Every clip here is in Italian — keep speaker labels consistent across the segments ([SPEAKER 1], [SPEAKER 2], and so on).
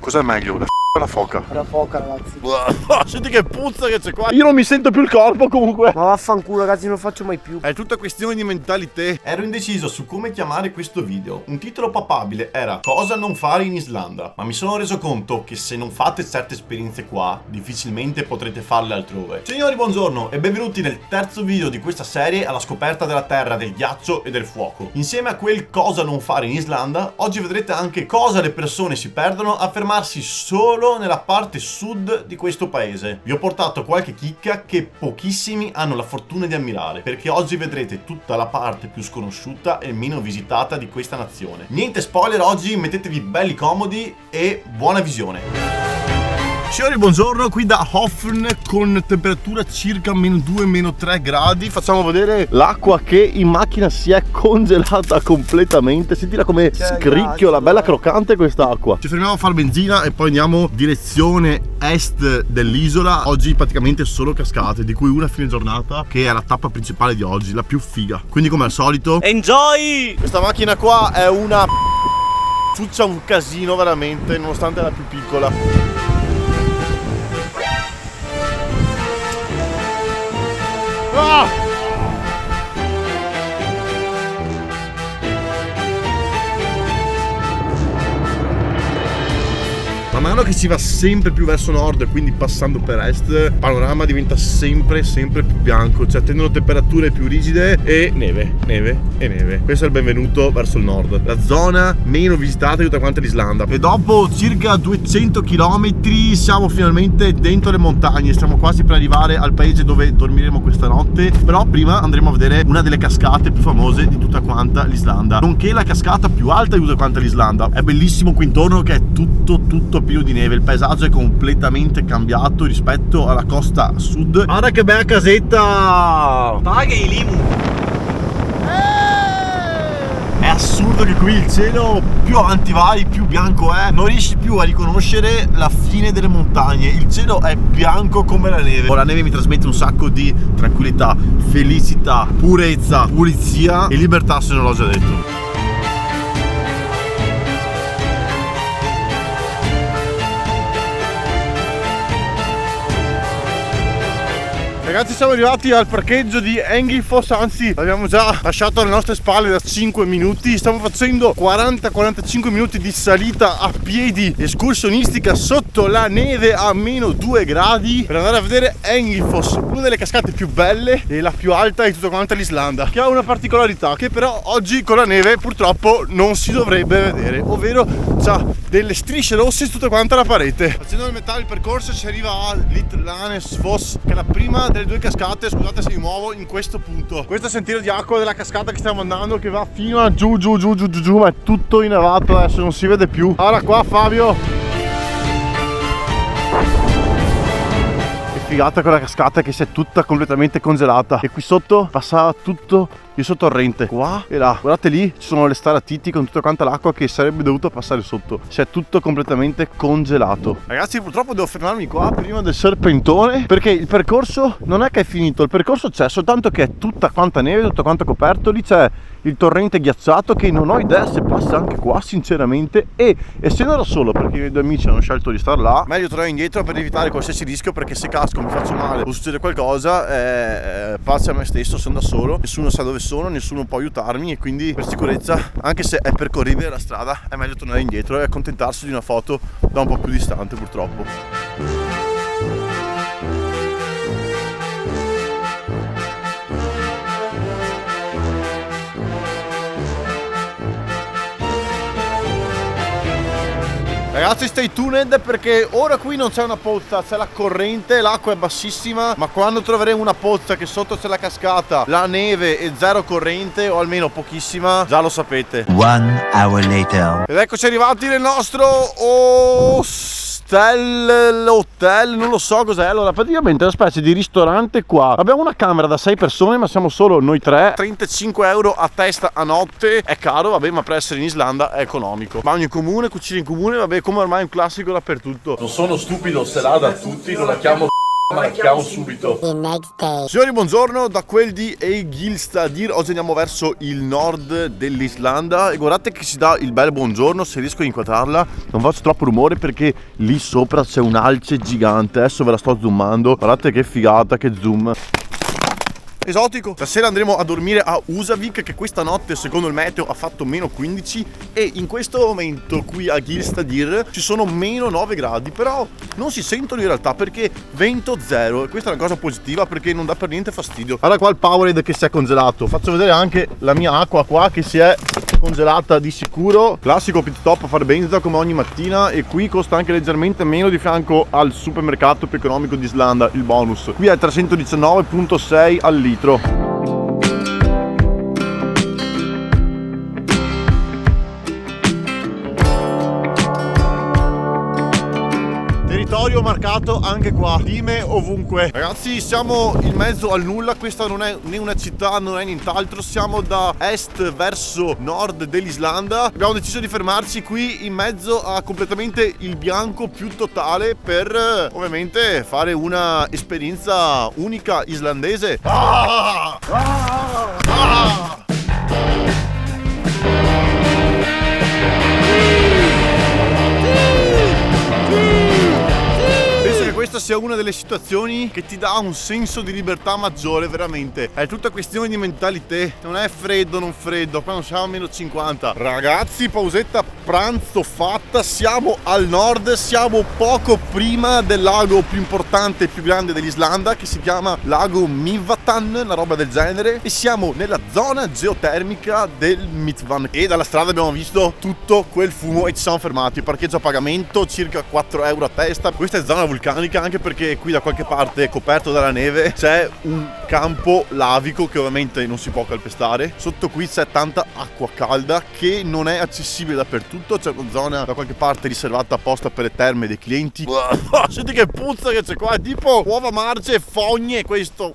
[SPEAKER 1] Cos'è meglio? La o la foca?
[SPEAKER 2] La foca, ragazzi.
[SPEAKER 1] Senti che puzza che c'è qua. Io non mi sento più il corpo comunque.
[SPEAKER 2] Ma vaffanculo, ragazzi, non lo faccio mai più.
[SPEAKER 1] È tutta questione di mentalità.
[SPEAKER 3] Ero indeciso su come chiamare questo video. Un titolo papabile era "Cosa non fare in Islanda", ma mi sono reso conto che se non fate certe esperienze qua, difficilmente potrete farle altrove. Signori, buongiorno e benvenuti nel terzo video di questa serie alla scoperta della terra, del ghiaccio e del fuoco. Insieme a quel cosa non fare in Islanda, oggi vedrete anche cosa le persone si perdono a fermarsi solo nella parte sud di questo paese. Vi ho portato qualche chicca che pochissimi hanno la fortuna di ammirare, perché oggi vedrete tutta la parte più sconosciuta e meno visitata di questa nazione. Niente spoiler oggi, mettetevi belli comodi e buona visione.
[SPEAKER 1] Signori, buongiorno, qui da Hofen con temperatura circa -2, -3 gradi. Facciamo vedere l'acqua che in macchina si è congelata completamente. Sentila come scricchiola, bella croccante quest'acqua. Ci fermiamo a fare benzina e poi andiamo direzione est dell'isola. Oggi praticamente solo cascate, di cui una a fine giornata che è la tappa principale di oggi, la più figa. Quindi come al solito
[SPEAKER 2] Enjoy!
[SPEAKER 1] questa macchina qua è una ciuccia, un casino veramente, nonostante la più piccola. Ah! Man mano che si va sempre più verso nord, quindi passando per est, il panorama diventa sempre più bianco, cioè tendono temperature più rigide e neve. Questo è il benvenuto verso il nord, la zona meno visitata di tutta quanta l'Islanda. E dopo circa 200 km siamo finalmente dentro le montagne, stiamo quasi per arrivare al paese dove dormiremo questa notte. Però prima andremo a vedere una delle cascate più famose di tutta quanta l'Islanda, nonché la cascata più alta di tutta quanta l'Islanda. È bellissimo qui intorno che è tutto pieno di neve, il paesaggio è completamente cambiato rispetto alla costa sud. Guarda che bella casetta!
[SPEAKER 2] Paghi Limu!
[SPEAKER 1] È assurdo che qui il cielo, più avanti vai, più bianco è. Non riesci più a riconoscere la fine delle montagne. Il cielo è bianco come la neve. La neve mi trasmette un sacco di tranquillità, felicità, purezza, pulizia e libertà, se non l'ho già detto. Ragazzi, siamo arrivati al parcheggio di Engifoss, anzi l'abbiamo già lasciato alle nostre spalle da 5 minuti. Stiamo facendo 40-45 minuti di salita a piedi escursionistica sotto la neve a -2 gradi per andare a vedere Engifoss, una delle cascate più belle e la più alta di tutta quanta l'Islanda, che ha una particolarità che però oggi con la neve purtroppo non si dovrebbe vedere, ovvero c'ha delle strisce rosse su tutta quanta la parete. Facendo il metà del percorso si arriva a Litlanesfoss, che è la prima delle due cascate, scusate se mi muovo, in questo punto. Questo è il sentiero di acqua della cascata che stiamo andando, che va fino a giù, ma è tutto innevato, adesso non si vede più. Allora qua Fabio, figata con la cascata che si è tutta completamente congelata e qui sotto passava tutto il sottorrente, qua e là. Guardate lì, ci sono le staratiti con tutta quanta l'acqua che sarebbe dovuto passare sotto. Si è tutto completamente congelato. Ragazzi, purtroppo devo fermarmi qua prima del serpentone, perché il percorso non è che è finito, il percorso c'è, soltanto che è tutta quanta neve, tutto quanto coperto. Lì c'è il torrente ghiacciato che non ho idea se passa anche qua sinceramente, e essendo da solo, perché i miei due amici hanno scelto di star là, meglio tornare indietro per evitare qualsiasi rischio, perché se casco mi faccio male o succede qualcosa, pace a me stesso, sono da solo, nessuno sa dove sono, nessuno può aiutarmi, e quindi per sicurezza, anche se è percorribile la strada, è meglio tornare indietro e accontentarsi di una foto da un po' più distante purtroppo. Ragazzi, stay tuned, perché ora qui non c'è una pozza, c'è la corrente, l'acqua è bassissima, ma quando troveremo una pozza che sotto c'è la cascata, la neve e zero corrente, o almeno pochissima, già lo sapete.
[SPEAKER 4] 1 hour later.
[SPEAKER 1] Ed eccoci arrivati nel nostro hotel, non lo so cos'è. Allora, praticamente è una specie di ristorante qua. Abbiamo una camera da 6 persone, ma siamo solo noi 3. 35 euro a testa a notte. È caro, vabbè, ma per essere in Islanda è economico. Bagno in comune, cucina in comune, vabbè, come ormai è un classico dappertutto. Non sono stupido, se la da tutti, non la chiamo Marchiamo subito.
[SPEAKER 5] The next day.
[SPEAKER 1] Signori, buongiorno, da quel di Egilstadir. Oggi andiamo verso il nord dell'Islanda e guardate che si dà il bel buongiorno. Se riesco a inquadrarla non faccio troppo rumore perché lì sopra c'è un'alce gigante. Adesso ve la sto zoomando. Guardate che figata, che zoom esotico. Stasera andremo a dormire a Húsavík, che questa notte secondo il meteo ha fatto meno 15 e in questo momento qui a Egilstadir ci sono meno 9 gradi, però non si sentono in realtà perché vento zero e questa è una cosa positiva perché non dà per niente fastidio. Guarda qua il Powerade che si è congelato. Faccio vedere anche la mia acqua qua che si è congelata di sicuro. Classico pit stop a fare benzina come ogni mattina e qui costa anche leggermente meno di fianco al supermercato più economico di Islanda, il Bonus. Qui è 319,6 al litro. Territorio marcato anche qua, dime ovunque. Ragazzi, siamo in mezzo al nulla. Questa non è né una città, non è nient'altro. Siamo da est verso nord dell'Islanda. Abbiamo deciso di fermarci qui in mezzo a completamente il bianco più totale per ovviamente fare una esperienza unica islandese. Questa sia una delle situazioni che ti dà un senso di libertà maggiore, veramente. È tutta questione di mentalità. Non è freddo, non freddo. Qua non siamo a meno 50. Ragazzi, pausetta pranzo fatta. Siamo al nord, siamo poco prima del lago più importante e più grande dell'Islanda, che si chiama lago Mývatn, una roba del genere. E siamo nella zona geotermica del Mývatn. E dalla strada abbiamo visto tutto quel fumo e ci siamo fermati. Parcheggio a pagamento, circa 4 euro a testa. Questa è zona vulcanica, anche perché qui da qualche parte, coperto dalla neve, c'è un campo lavico che ovviamente non si può calpestare. Sotto qui c'è tanta acqua calda che non è accessibile dappertutto. C'è una zona da qualche parte riservata apposta per le terme dei clienti. Senti che puzza che c'è qua, è tipo uova marce e fogne questo.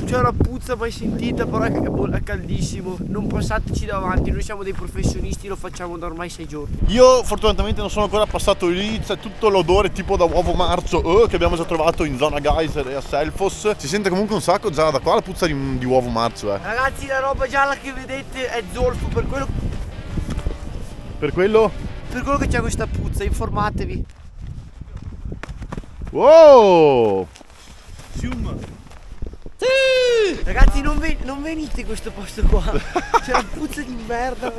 [SPEAKER 2] C'è una puzza mai sentita, però è caldissimo. Non passateci davanti, noi siamo dei professionisti, lo facciamo da ormai 6 giorni.
[SPEAKER 1] Io fortunatamente non sono ancora passato lì. C'è tutto l'odore tipo da uovo marcio che abbiamo già trovato in zona Geyser e a Selfoss. Si sente comunque un sacco già da qua la puzza di uovo marcio.
[SPEAKER 2] Ragazzi, la roba gialla che vedete è zolfo, per quello che c'è questa puzza, informatevi.
[SPEAKER 1] Wow!
[SPEAKER 2] Ragazzi, non venite in questo posto qua. C'è una puzza di merda.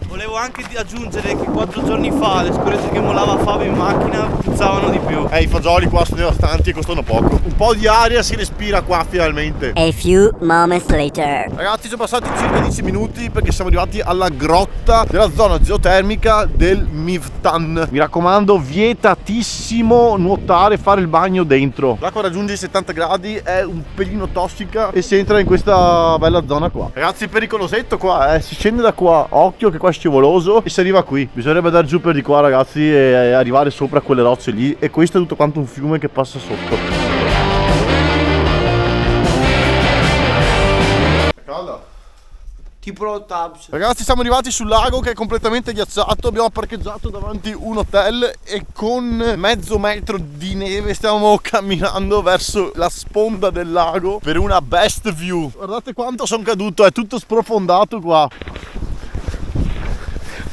[SPEAKER 6] Volevo anche aggiungere che 4 giorni fa le scorrette che molava Fabio in macchina puzzavano di più.
[SPEAKER 1] I fagioli qua sono devastanti e costano poco. Un po' di aria si respira qua finalmente.
[SPEAKER 5] A few moments later.
[SPEAKER 1] Ragazzi, sono passati circa 10 minuti perché siamo arrivati alla grotta della zona geotermica del Mývatn. Mi raccomando, vietatissimo nuotare e fare il bagno dentro. L'acqua raggiunge i 70 gradi, è un pelino tossica e si entra in questa bella zona qua. Ragazzi, pericolosetto qua, si scende da qua, occhio che qua è scivoloso e si arriva qui. Bisognerebbe andare giù per di qua, ragazzi, e arrivare sopra quelle rocce lì. E questo è tutto quanto un fiume che passa sotto. Calda.
[SPEAKER 2] Tipo lo tabs.
[SPEAKER 1] Ragazzi, siamo arrivati sul lago che è completamente ghiacciato. Abbiamo parcheggiato davanti un hotel e con mezzo metro di neve stiamo camminando verso la sponda del lago per una best view. Guardate quanto sono caduto, è tutto sprofondato qua.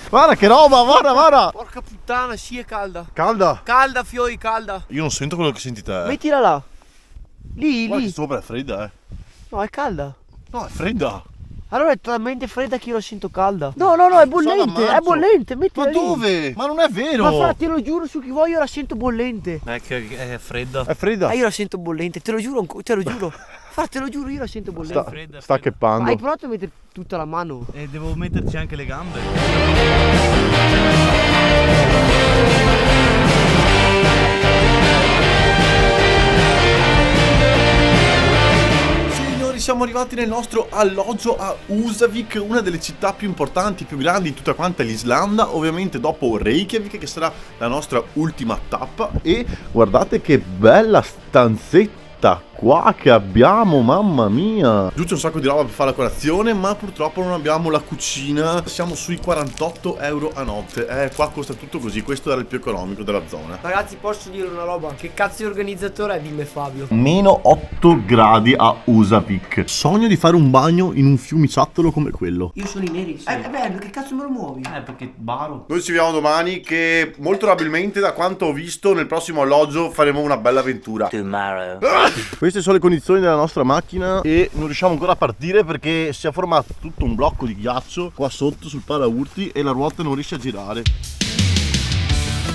[SPEAKER 1] Guarda che roba, guarda.
[SPEAKER 2] Porca puttana, sì, è calda.
[SPEAKER 1] Calda?
[SPEAKER 2] Calda, Fioi, calda.
[SPEAKER 1] Io non sento quello che senti te.
[SPEAKER 2] Mettila là. Lì.
[SPEAKER 1] Guarda che sopra è fredda,
[SPEAKER 2] No, è calda.
[SPEAKER 1] No, è fredda.
[SPEAKER 2] Allora è talmente fredda che io la sento calda. No, è bollente, mettila
[SPEAKER 1] Ma
[SPEAKER 2] lì.
[SPEAKER 1] dove? Ma non è vero.
[SPEAKER 2] Ma fra, te lo giuro su chi voglio, la sento bollente.
[SPEAKER 6] Che è fredda.
[SPEAKER 1] È fredda.
[SPEAKER 2] Io la sento bollente, te lo giuro. Fra, te lo giuro, io la sento bollente.
[SPEAKER 6] Fredda.
[SPEAKER 1] Sta cheppando.
[SPEAKER 2] Hai provato a mettere tutta la mano?
[SPEAKER 6] E devo metterci anche le gambe.
[SPEAKER 1] Siamo arrivati nel nostro alloggio a Húsavík, una delle città più importanti, più grandi di tutta quanta l'Islanda, ovviamente dopo Reykjavik, che sarà la nostra ultima tappa. E guardate che bella stanzetta qua che abbiamo, mamma mia. Giù c'è un sacco di roba per fare la colazione, ma purtroppo non abbiamo la cucina. Siamo sui 48 euro a notte. Qua costa tutto così, questo era il più economico della zona.
[SPEAKER 2] Ragazzi, posso dire una roba? Che cazzo di organizzatore è? Dimmi Fabio.
[SPEAKER 1] Meno 8 gradi a Usavik. Sogno di fare un bagno in un fiumiciattolo come quello.
[SPEAKER 2] Io sono i neri. È bello, che cazzo me lo muovi?
[SPEAKER 6] Perché baro.
[SPEAKER 1] Noi ci vediamo domani, che molto probabilmente, da quanto ho visto, nel prossimo alloggio faremo una bella avventura.
[SPEAKER 5] Tomorrow.
[SPEAKER 1] Queste sono le condizioni della nostra macchina e non riusciamo ancora a partire perché si è formato tutto un blocco di ghiaccio qua sotto sul paraurti e la ruota non riesce a girare.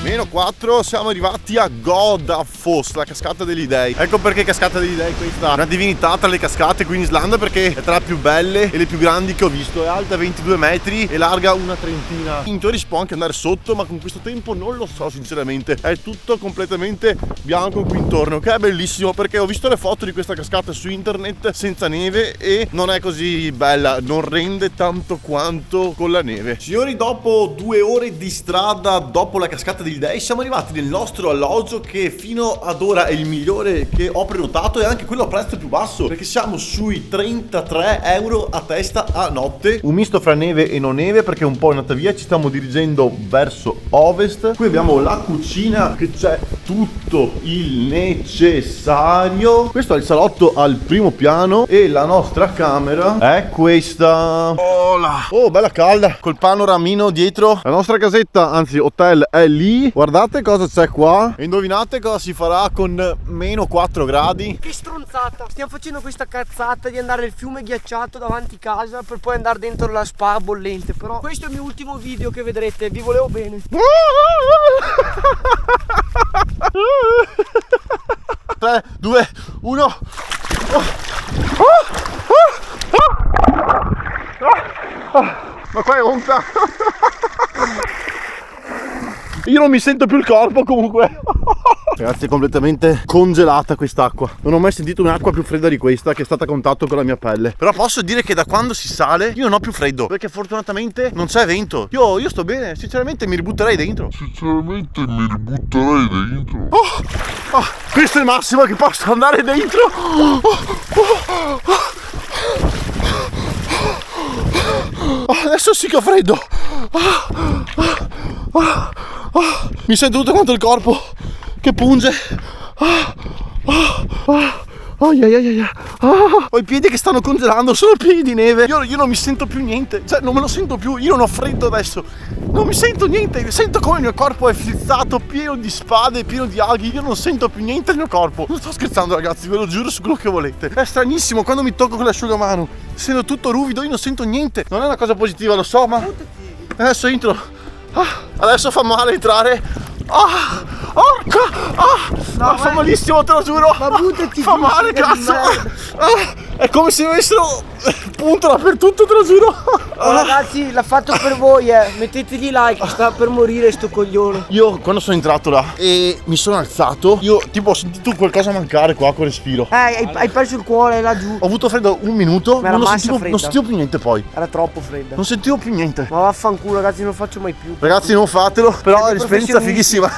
[SPEAKER 1] Meno 4, siamo arrivati a Godafoss, la cascata degli dei. Ecco perché cascata degli dei, questa è una divinità tra le cascate qui in Islanda, perché è tra le più belle e le più grandi che ho visto. È alta 22 metri e larga una trentina. In teoria si può anche andare sotto, ma con questo tempo non lo so sinceramente. È tutto completamente bianco qui intorno, che è bellissimo, perché ho visto le foto di questa cascata su internet senza neve e non è così bella, non rende tanto quanto con la neve. Signori, dopo 2 ore di strada dopo la cascata degli dei siamo arrivati nel nostro alloggio, che fino ad ora è il migliore che ho prenotato e anche quello a prezzo più basso, perché siamo sui 33 euro a testa a notte. Un misto fra neve e non neve, perché un po' è andata via. Ci stiamo dirigendo verso ovest. Qui abbiamo la cucina, che c'è tutto il necessario. Questo è il salotto al primo piano e la nostra camera è questa. Oh, bella calda, col panoramino dietro. La nostra casetta, anzi hotel, è lì. Guardate cosa c'è qua e indovinate cosa si farà con meno 4 gradi.
[SPEAKER 2] Che stronzata. Stiamo facendo questa cazzata di andare nel fiume ghiacciato davanti casa per poi andare dentro la spa bollente. Però questo è il mio ultimo video che vedrete. Vi volevo bene.
[SPEAKER 1] 3, 2, 1. Ma qua è onta. Io non mi sento più il corpo comunque. Ragazzi, è completamente congelata quest'acqua. Non ho mai sentito un'acqua più fredda di questa, che è stata a contatto con la mia pelle. Però posso dire che da quando si sale io non ho più freddo, perché fortunatamente non c'è vento. Io sto bene, sinceramente mi ributterei dentro. Questo è il massimo che posso andare dentro. Adesso sì che ho freddo. Mi sento tutto quanto il corpo che punge. Ho i piedi che stanno congelando, sono piedi di neve. Io non mi sento più niente, cioè non me lo sento più. Io non ho freddo adesso, non mi sento niente. Sento come il mio corpo è flizzato, pieno di spade, pieno di aghi. Io non sento più niente nel mio corpo. Non sto scherzando ragazzi, ve lo giuro su quello che volete. È stranissimo, quando mi tocco con l'asciugamano sento tutto ruvido, io non sento niente. Non è una cosa positiva, lo so, ma adesso entro. Adesso fa male entrare. No, fa malissimo, te lo giuro.
[SPEAKER 2] Ma buttati.
[SPEAKER 1] Fa male, cazzo. È come se avessero punto dappertutto, te lo giuro.
[SPEAKER 2] Ragazzi, l'ha fatto per voi, mettetegli like, sta per morire sto coglione.
[SPEAKER 1] Io quando sono entrato là e mi sono alzato, io tipo ho sentito qualcosa mancare qua col respiro.
[SPEAKER 2] Hai perso il cuore laggiù.
[SPEAKER 1] Ho avuto freddo un minuto,
[SPEAKER 2] Ma era
[SPEAKER 1] non
[SPEAKER 2] massa fredda.
[SPEAKER 1] sentivo più niente poi.
[SPEAKER 2] Era troppo fredda.
[SPEAKER 1] Non sentivo più niente.
[SPEAKER 2] Ma vaffanculo ragazzi, non lo faccio mai più.
[SPEAKER 1] Ragazzi, non fatelo, però è
[SPEAKER 2] Siete
[SPEAKER 1] un'esperienza
[SPEAKER 2] professionisti.
[SPEAKER 1] fighissima.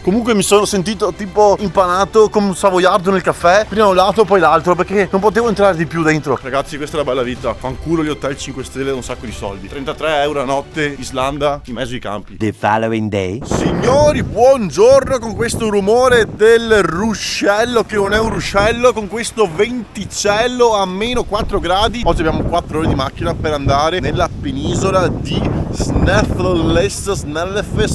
[SPEAKER 1] Comunque mi sono sentito tipo impanato come un savoiardo nel caffè, prima un lato poi l'altro, perché non potevo entrare di più dentro. Ragazzi, questa è la bella vita. Fanculo gli hotel 5 stelle da un sacco di soldi. 33 euro a notte, Islanda, in mezzo ai campi.
[SPEAKER 4] The following day.
[SPEAKER 1] Signori, buongiorno, con questo rumore del ruscello, che non è un ruscello, con questo venticello a meno 4 gradi. Oggi abbiamo 4 ore di macchina per andare nella penisola di Snæfellsnes,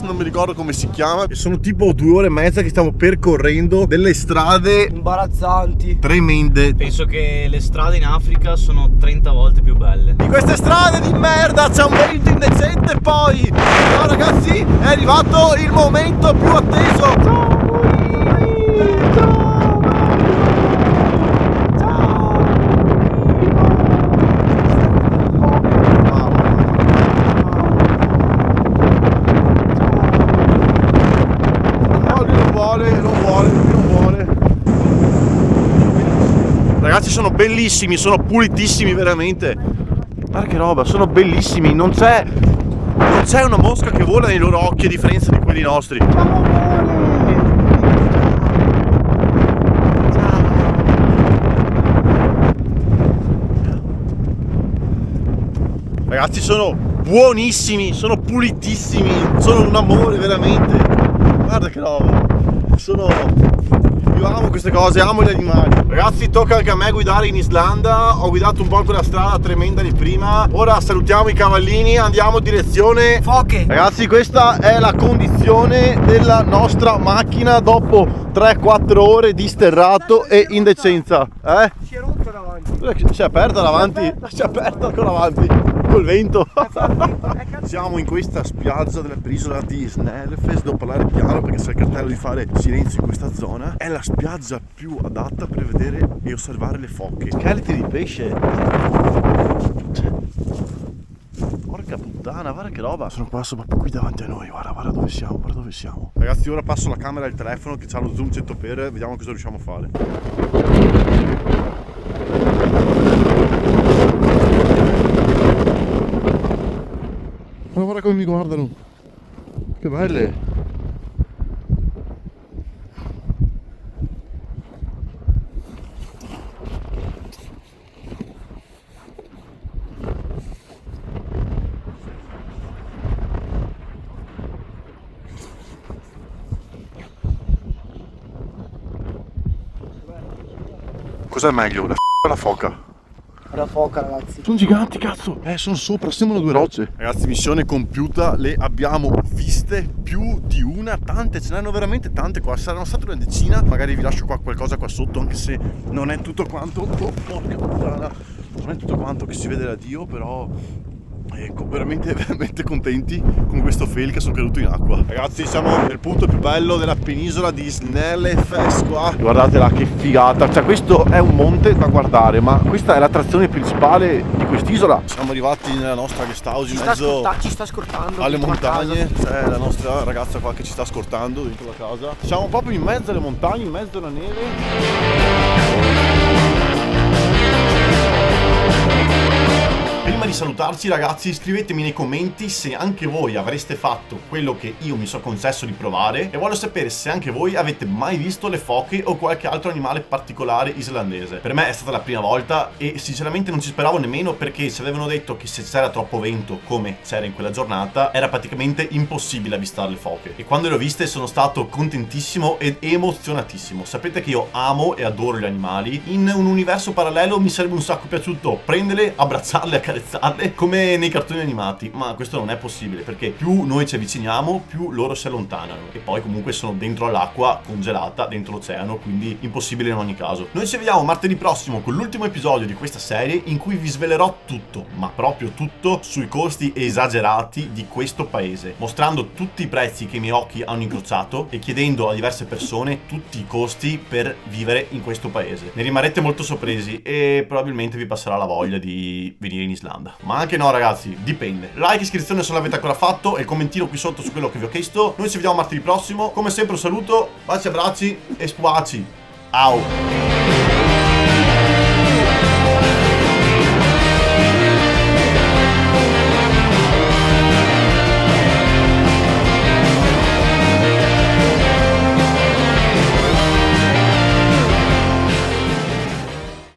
[SPEAKER 1] non mi ricordo come si chiama. E sono tipo 2 ore e mezza che stiamo percorrendo delle strade
[SPEAKER 2] Imbarazzanti.
[SPEAKER 1] tremende.
[SPEAKER 6] Penso che le strade in Africa sono 30 volte più belle.
[SPEAKER 1] Di queste strade di merda c'è un vento indecente poi. No ragazzi, è arrivato il momento più atteso. Ragazzi, sono bellissimi, sono pulitissimi veramente. Guarda che roba, sono bellissimi. Non c'è una mosca che vola nei loro occhi a differenza di quelli nostri. Ragazzi, sono buonissimi, sono pulitissimi, sono un amore veramente. Guarda che roba. Io amo queste cose, amo gli animali. Ragazzi, tocca anche a me guidare in Islanda. Ho guidato un po' quella strada tremenda di prima. Ora salutiamo i cavallini, andiamo direzione
[SPEAKER 2] foche.
[SPEAKER 1] Ragazzi, questa è la condizione della nostra macchina dopo 3-4 ore di sterrato e indecenza.
[SPEAKER 2] Si è rotta davanti.
[SPEAKER 1] Si è aperta davanti? Si è aperta ancora avanti col vento. Siamo in questa spiaggia della penisola di Snæfellsnes. Devo parlare piano perché c'è il cartello di fare silenzio in questa zona. È la spiaggia più adatta per vedere e osservare le foche. Scheletri di pesce. Porca puttana, guarda che roba. Sono qua proprio qui davanti a noi. Guarda dove siamo, guarda dove siamo. Ragazzi, ora passo la camera del telefono che ha lo zoom 100x. Vediamo cosa riusciamo a fare. Ma guarda come mi guardano. Che belle. Cos'è meglio? La o la foca?
[SPEAKER 2] La foca, ragazzi.
[SPEAKER 1] Sono giganti, cazzo! Sono sopra, sembrano due rocce. Ragazzi, missione compiuta, le abbiamo viste più di una, tante, ce n'erano veramente tante qua. Saranno state una decina. Magari vi lascio qua qualcosa qua sotto, anche se non è tutto quanto. Oh, porca puttana! Non è tutto quanto che si vede da Dio, però. Ecco, veramente contenti con questo fail che sono caduto in acqua. Ragazzi, siamo nel punto più bello della penisola di Snæfellsnes qua. Guardate là che figata. Cioè, questo è un monte da guardare, ma questa è l'attrazione principale di quest'isola. Siamo arrivati nella nostra guest house in mezzo
[SPEAKER 2] ci sta scortando
[SPEAKER 1] alle montagne. C'è la nostra ragazza qua che ci sta scortando dentro la casa. Siamo proprio in mezzo alle montagne, in mezzo alla neve.
[SPEAKER 3] Prima di salutarci, ragazzi, scrivetemi nei commenti se anche voi avreste fatto quello che io mi sono concesso di provare, e voglio sapere se anche voi avete mai visto le foche o qualche altro animale particolare islandese. Per me è stata la prima volta e sinceramente non ci speravo nemmeno, perché ci avevano detto che se c'era troppo vento, come c'era in quella giornata, era praticamente impossibile avvistare le foche. E quando le ho viste sono stato contentissimo ed emozionatissimo. Sapete che io amo e adoro gli animali. In un universo parallelo mi sarebbe un sacco piaciuto prenderle, abbracciarle, accarezzarle come nei cartoni animati, ma questo non è possibile, perché più noi ci avviciniamo più loro si allontanano, e poi comunque sono dentro all'acqua congelata, dentro l'oceano, quindi impossibile in ogni caso. Noi ci vediamo martedì prossimo con l'ultimo episodio di questa serie, in cui vi svelerò tutto, ma proprio tutto, sui costi esagerati di questo paese, mostrando tutti i prezzi che i miei occhi hanno incrociato e chiedendo a diverse persone tutti i costi per vivere in questo paese. Ne rimarrete molto sorpresi e probabilmente vi passerà la voglia di venire in Islanda. Ma anche no, ragazzi, dipende. Like, iscrizione se non l'avete ancora fatto e il commentino qui sotto su quello che vi ho chiesto. Noi ci vediamo martedì prossimo. Come sempre un saluto, baci, abbracci e spuaci. Au!